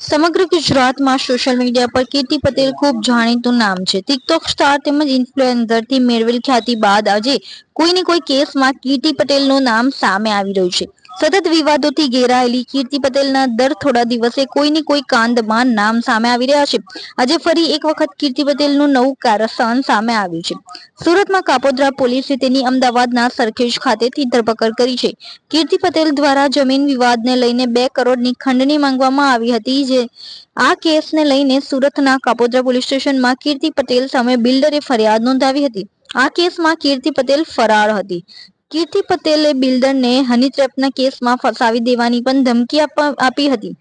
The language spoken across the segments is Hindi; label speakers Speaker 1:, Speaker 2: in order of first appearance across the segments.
Speaker 1: સમગ્ર ગુજરાતમાં સોશિયલ મીડિયા પર કીર્તિ પટેલ ખૂબ જાણીતું નામ છે. ટિકટોક સ્ટાર તેમજ ઇન્ફ્લુએન્સરથી મેળવેલ ખ્યાતિ બાદ આજે કોઈને કોઈ કેસમાં કીર્તિ પટેલનું નામ સામે આવી રહ્યું છે. સતત વિવાદોથી ઘેરાયેલી કીર્તિ પટેલના દર થોડા દિવસે કોઈને કોઈ કાંડમાં નામ સામે આવી રહ્યા છે. આજે ફરી એક વખત કીર્તિ પટેલનું નવું કારસ્તાન સામે આવ્યું છે. સુરતમાં કાપોદ્રા પોલીસે તેની અમદાવાદના સરખેજ ખાતેથી ધરપકડ કરી છે. કીર્તિ પટેલ દ્વારા જમીન વિવાદને લઈને 2 કરોડની ખંડણી માંગવામાં આવી હતી. આ કેસને લઈને સુરતના કાપોદ્રા પોલીસ સ્ટેશનમાં કીર્તિ પટેલ સામે બિલ્ડરે ફરિયાદ નોંધાવી હતી. આ કેસમાં કીર્તિ પટેલ ફરાર હતી. કીર્તિ પટેલે બિલ્ડરને હની ટ્રેપના કેસમાં ફસાવી દેવાની પણ ધમકી આપી હતી.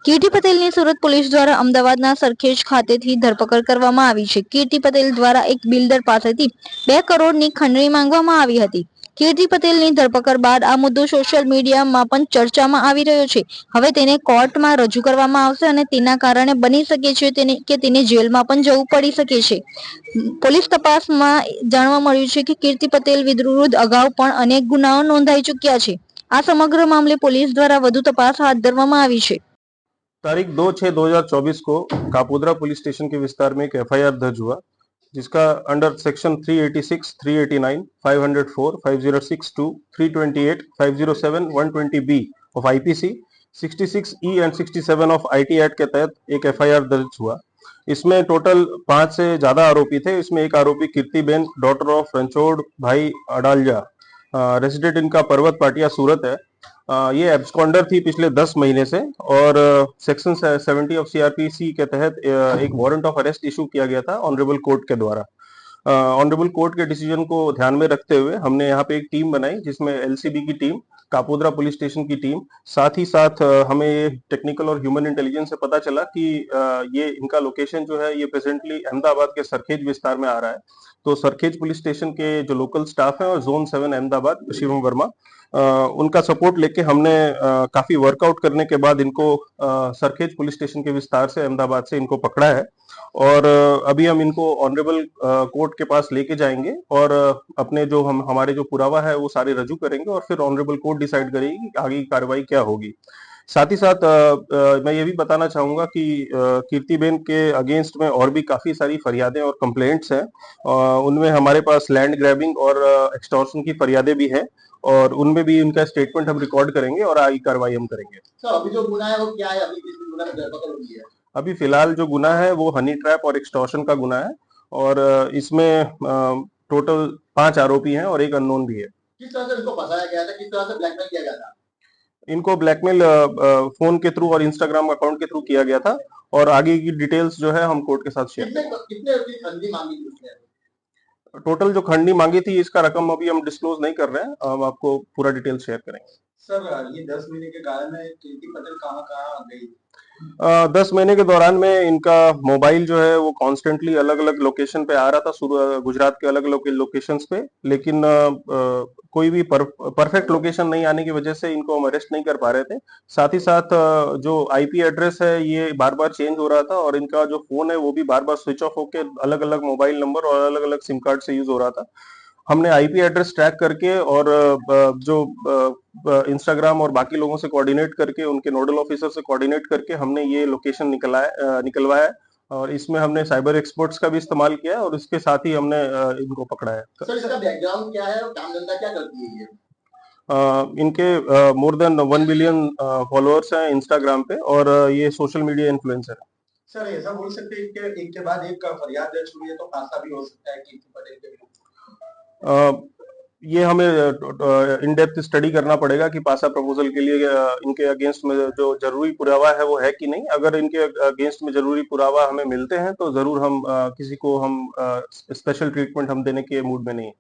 Speaker 1: કીર્તિ પટેલની સુરત પોલીસ દ્વારા અમદાવાદના સરખેજ ખાતેથી ધરપકડ કરવામાં આવી છે. કીર્તિ પટેલ દ્વારા એક બિલ્ડર પાસેથી 2 કરોડની ખંડણી માંગવામાં આવી હતી. કીર્તિ પટેલની ધરપકડ બાદ આ મુદ્દો સોશિયલ મીડિયામાં પણ ચર્ચામાં આવી રહ્યો છે. હવે તેને કોર્ટમાં રજૂ કરવામાં આવશે અને તેના કારણે બની શકે છે કે તેને જેલમાં પણ જવું પડી શકે છે. પોલીસ તપાસમાં જાણવા મળ્યું છે કે કીર્તિ પટેલ વિરુદ્ધ અગાઉ પણ અનેક ગુનાઓ નોંધાઈ ચૂક્યા છે. આ સમગ્ર મામલે પોલીસ દ્વારા વધુ તપાસ હાથ ધરવામાં આવી છે.
Speaker 2: तारीख 2/6/2024 को कापोद्रा पुलिस स्टेशन के विस्तार में एक एफआईआर दर्ज हुआ, जिसका under section 386, 389, 504, 5062, 328, 507, 120B of IPC, 66E and 67 of IT act के तहत एक एफआईआर दर्ज हुआ। इसमें टोटल 5 से ज्यादा आरोपी थे। इसमें एक आरोपी कीर्तिबेन डॉटर ऑफ रणछोड़ भाई अडालजा, रेसिडेंट इनका पर्वत पाटिया सूरत है। ये एब्सकॉन्डर थी पिछले 10 महीने से और सेक्शन 70 ऑफ सीआरपीसी के तहत एक वारंट ऑफ अरेस्ट इशू किया गया था ऑनरेबल कोर्ट के द्वारा। ऑनरेबल कोर्ट के डिसीजन को ध्यान में रखते हुए हमने यहाँ पे एक टीम बनाई, जिसमें एलसीबी की टीम, कापोद्रा पुलिस स्टेशन की टीम, साथ ही साथ हमें टेक्निकल और ह्यूमन इंटेलिजेंस से पता चला कि ये इनका लोकेशन जो है ये प्रेजेंटली अहमदाबाद के सरखेज विस्तार में आ रहा है। तो सरखेज पुलिस स्टेशन के जो लोकल स्टाफ है और जोन 7 अहमदाबाद शिवम वर्मा, उनका सपोर्ट लेके हमने काफी वर्कआउट करने के बाद इनको सरखेज पुलिस स्टेशन के विस्तार से अहमदाबाद से इनको पकड़ा है और अभी हम इनको ऑनरेबल कोर्ट के पास लेके जाएंगे और अपने जो हमारे जो पुरावा है वो सारे रजू करेंगे और फिर ऑनरेबल कोर्ट डिसाइड करेगी कि आगे की कार्रवाई क्या होगी। साथ ही साथ मैं ये भी बताना चाहूंगा कि कीर्तिबेन के अगेंस्ट में और भी काफी सारी फरियादें और कंप्लेंट्स हैं। उनमें हमारे पास लैंड ग्रैबिंग और एक्सटॉर्शन की फरियादें भी हैं और उनमें भी उनका स्टेटमेंट हम रिकॉर्ड करेंगे और आगे कार्रवाई हम करेंगे।
Speaker 3: सर अभी जो गुना है वो क्या है? अभी किस गुना में धरपकड़ हुई है?
Speaker 2: अभी फिलहाल जो गुना है वो हनी ट्रैप और एक्सटॉर्शन का गुना है और इसमें टोटल 5 आरोपी हैं और एक अननोन भी है।
Speaker 3: किस तरह से इनको फंसाया गया था? किस तरह से ब्लैकमेल किया गया था?
Speaker 2: इनको ब्लैकमेल फोन के थ्रू और इंस्टाग्राम अकाउंट के थ्रू किया गया था और आगे की डिटेल्स जो है हम कोर्ट के साथ शेयर
Speaker 3: कितने कितने की खंडी मांगी थी उसने?
Speaker 2: टोटल जो खंडी मांगी थी इसका रकम अभी हम डिस्क्लोज नहीं कर रहे हैं, हम आपको पूरा डिटेल शेयर करेंगे।
Speaker 3: सर ये 10 महीने के गायब में कीर्ति पटेल कहाँ गई?
Speaker 2: 10 महीने के दौरान में इनका मोबाइल जो है वो कॉन्स्टेंटली अलग अलग लोकेशन पे आ रहा था, गुजरात के अलग अलग लोकेशंस पे, लेकिन कोई भी परफेक्ट लोकेशन नहीं आने की वजह से इनको हम अरेस्ट नहीं कर पा रहे थे। साथ ही साथ जो आईपी एड्रेस है ये बार बार चेंज हो रहा था और इनका जो फोन है वो भी बार बार स्विच ऑफ होकर अलग अलग मोबाइल नंबर और अलग अलग सिम कार्ड से यूज हो रहा था। हमने आईपी एड्रेस ट्रैक करके और जो इंस्टाग्राम और बाकी लोगों से कोऑर्डिनेट करके, उनके नोडल ऑफिसर से कोऑर्डिनेट करके हमने ये लोकेशन निकलवाया और इसमें हमने साइबर एक्सपर्ट्स का भी इस्तेमाल किया और इसके साथ ही हमने इनको पकड़ा है।
Speaker 3: सर इसका बैकग्राउंड क्या है और काम धंधा क्या करती है ये?
Speaker 2: इनके मोर देन 1 बिलियन फॉलोअर्स हैं इंस्टाग्राम पे और ये सोशल मीडिया इन्फ्लुएंसर है।
Speaker 3: सर ऐसा बोल सकते हैं कि एक के बाद एक फरियाद दर्ज हुई है तो फांसा भी हो सकता है कीर्ति पटेल के विरुद्ध?
Speaker 2: ये हमें इन डेप्थ स्टडी करना पड़ेगा कि पासा प्रपोजल के लिए इनके अगेंस्ट में जो जरूरी पुरावा है वो है कि नहीं। अगर इनके अगेंस्ट में जरूरी पुरावा हमें मिलते हैं तो जरूर हम किसी को हम स्पेशल ट्रीटमेंट हम देने के मूड में नहीं है।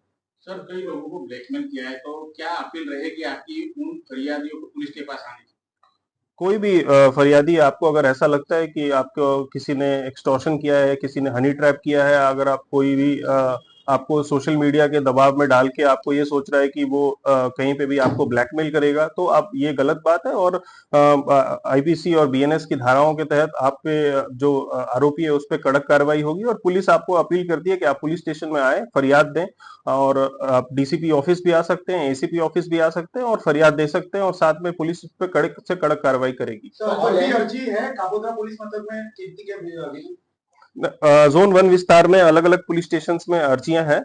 Speaker 3: सर कई लोगों को ब्लैकमेल किया है तो क्या अपील रहेगी आपकी उन फरियादियों को पुलिस के पास आने की?
Speaker 2: कोई भी फरियादी, आपको अगर ऐसा लगता है कि आपको किसी ने एक्सटॉर्शन किया है, किसी ने हनी ट्रैप किया है, अगर आप कोई भी आपको सोशल मीडिया के दबाव में डाल के आपको ये सोच रहा है कि वो कहीं पे भी आपको ब्लैकमेल करेगा, तो आप ये गलत बात है। और आईपीसी और बीएनएस की धाराओं के तहत आप पे जो आरोपी है उस पे कड़क कार्रवाई होगी। और पुलिस आपको अपील करती है कि आप पुलिस स्टेशन में आए, फरियाद दें, और आप डीसीपी ऑफिस भी आ सकते हैं, एसीपी ऑफिस भी आ सकते हैं और फरियाद दे सकते हैं, और साथ में पुलिस इस पे कड़क से कड़क कार्रवाई करेगी।
Speaker 3: तो और भी अर्जी है कापोद्रा पुलिस मतलब में कीर्ति के अभी
Speaker 2: जोन 1 विस्तार में अलग अलग पुलिस स्टेशन में अर्जियां हैं।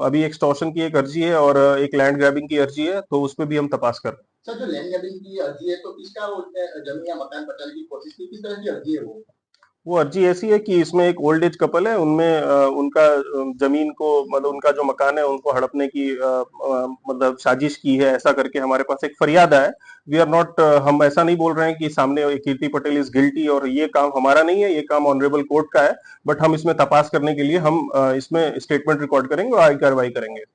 Speaker 2: अभी एक्सटॉर्शन की एक अर्जी है और एक लैंड ग्रैबिंग की अर्जी है, तो उस पर भी हम तपास कर रहे हैं।
Speaker 3: सर जो लैंड ग्रैबिंग की अर्जी है तो किसका जमीन या मकान बचाने की कोशिश की, किस तरह की अर्जी है वो
Speaker 2: अर्जी ऐसी है कि इसमें एक ओल्ड एज कपल है, उनमें उनका जमीन को, मतलब उनका जो मकान है उनको हड़पने की मतलब साजिश की है, ऐसा करके हमारे पास एक फरियाद है। वी आर नॉट, हम ऐसा नहीं बोल रहे हैं कि सामने कीर्ति पटेल इज गिल्टी, और ये काम हमारा नहीं है, ये काम ऑनरेबल कोर्ट का है। बट हम इसमें तपास करने के लिए हम इसमें स्टेटमेंट रिकॉर्ड करेंगे और आगे कार्रवाई करेंगे।